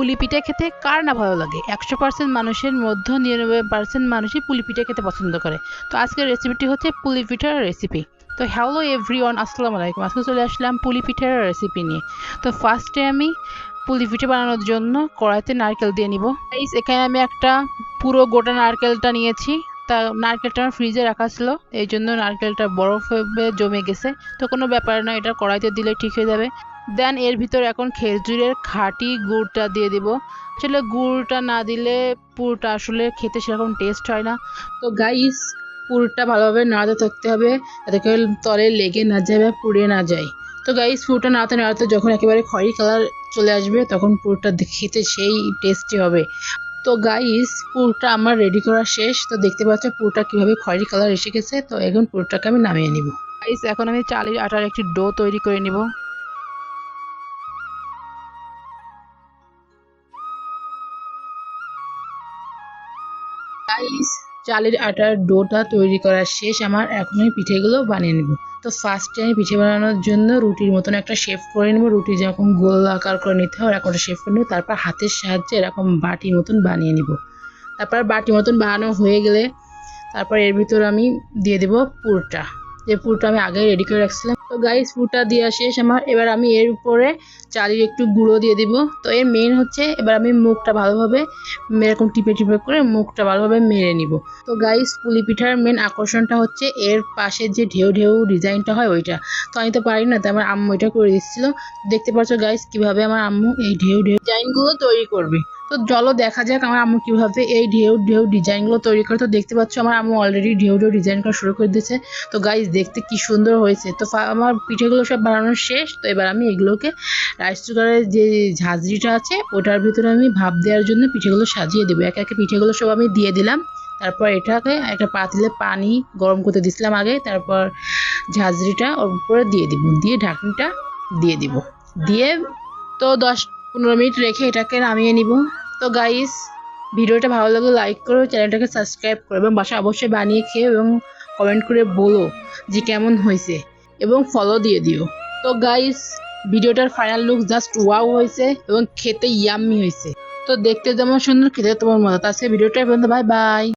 পুলি পিঠা খেতে কার না ভালো লাগে? 100% মানুষের মধ্যে 99% মানুষই পুলি পিঠা খেতে পছন্দ করে। তো আজকের রেসিপিটি হচ্ছে পুলি পিঠার রেসিপি। তো হ্যালো এভরিওয়ান, আসসালামু আলাইকুম। আজকে চলে আসলাম পুলি পিঠার রেসিপি নিয়ে। তো ফার্স্টে আমি পুলি পিঠা বানানোর জন্য কড়াইতে নারকেল দিয়ে নিব। এখানে আমি একটা পুরো গোটা নারকেলটা নিয়েছি। তা নারকেলটা আমার ফ্রিজে রাখা ছিল, এই জন্য নারকেলটা বরফ হয়ে জমে গেছে। তো কোনো ব্যাপার না, এটা কড়াইতে দিলে ঠিক হয়ে যাবে। দেন এর ভিতর এখন খেজুরের খাঁটি গুড়টা দিয়ে দিব। আসলে গুড়টা না দিলে পুরটা আসলে খেতে সেরকম টেস্ট হয় না। তো গাইস, পুরটা ভালোভাবে নাড়াতে থাকতে হবে যাতে করে তলে লেগে না যায় বা পুড়ে না যায়। তো গাইস, পুরটা নাড়াতে নাড়াতে যখন একেবারে খয়েরি কালার চলে আসবে তখন পুরটা খেতে সেই টেস্টি হবে। তো গাইস, পুরটা আমার রেডি করা শেষ। তো দেখতে পাচ্ছ পুরটা কিভাবে খয়েরি কালার এসে গেছে। তো এখন পুরটাকে আমি নামিয়ে নিব। গাইস, এখন আমি চালের আটার একটি ডো তৈরি করে নিব। গাইস, চালের আটার ডোটা তৈরি করা শেষ আমার। এখন আমি পিঠেগুলো বানিয়ে নেব। তো ফার্স্টে আমি পিঠে বানানোর জন্য রুটির মতন একটা শেপ করে নেব। রুটি যেরকম গোল আকার করে নিতে হয় এরকম শেপ করে নেব। তারপর হাতের সাহায্যে এরকম বাটি মতন বানিয়ে নিব। তারপর বাটি মতন বানানো হয়ে গেলে তারপর এর ভিতর আমি দিয়ে দেব পুরটা, যে পুরটা আমি আগে রেডি করে রাখছিলাম। তো গাইস, পুরটা দেওয়া শেষ আমার। এবার আমি এর উপরে চালের একটু গুঁড়ো দিয়ে দিব। তো এর মেন হচ্ছে এবার আমি মুখটা ভালোভাবে এরকম টিপে টিপে করে মুখটা ভালোভাবে মেরে নিব। তো গাইস, পুলি পিঠার মেন আকর্ষণটা হচ্ছে এর পাশে যে ঢেউ ঢেউ ডিজাইনটা হয় ওইটা। তো আমি তো পারি না, তো আমার আম্মু এটা করে দিচ্ছিল। দেখতে পাচ্ছ গাইস কিভাবে আমার আম্মু এই ঢেউ ঢেউ ডিজাইনগুলো তৈরি করবে। তো চলো দেখা যাক আমার আম্মু কিভাবে এই ঢেউ ঢেউ ডিজাইনগুলো তৈরি করে। তো দেখতে পাচ্ছ আমার আম্মু অলরেডি ঢেউ ঢেউ ডিজাইন করা শুরু করে দিয়েছে। তো গাইস, দেখতে কি সুন্দর হয়েছে। তো আমার পিঠেগুলো সব বানানো শেষ। তো এবার আমি এগুলোকে রাইস কুকারের যে ঝাঁঝরিটা আছে ওটার ভিতরে আমি ভাপ দেওয়ার জন্য পিঠেগুলো সাজিয়ে দেবো। একে একে পিঠেগুলো সব আমি দিয়ে দিলাম। তারপর এটাকে একটা পাতিলে পানি গরম করতে দিছিলাম আগে। তারপর ঝাঁঝরিটা ওর উপরে দিয়ে দিব, দিয়ে ঢাকনিটা দিয়ে দিব, দিয়ে তো 10-15 মিনিট রেখে এটাকে নামিয়ে নিব। তো গাইস, ভিডিওটা ভালো লাগলে লাইক করো, চ্যানেলটাকে সাবস্ক্রাইব করো এবং বাসায় অবশ্যই বানিয়ে খেও এবং কমেন্ট করে বলো যে কেমন হয়েছে এবং ফলো দিয়ে দিও। তো গাইস, ভিডিওটার ফাইনাল লুক জাস্ট ওয়াও হয়েছে এবং খেতে ইয়াম্মি হয়েছে। তো দেখতে যেমন সুন্দর খেতে তোমার মজা। তো আজকে ভিডিওটা পর্যন্ত, বাই বাই।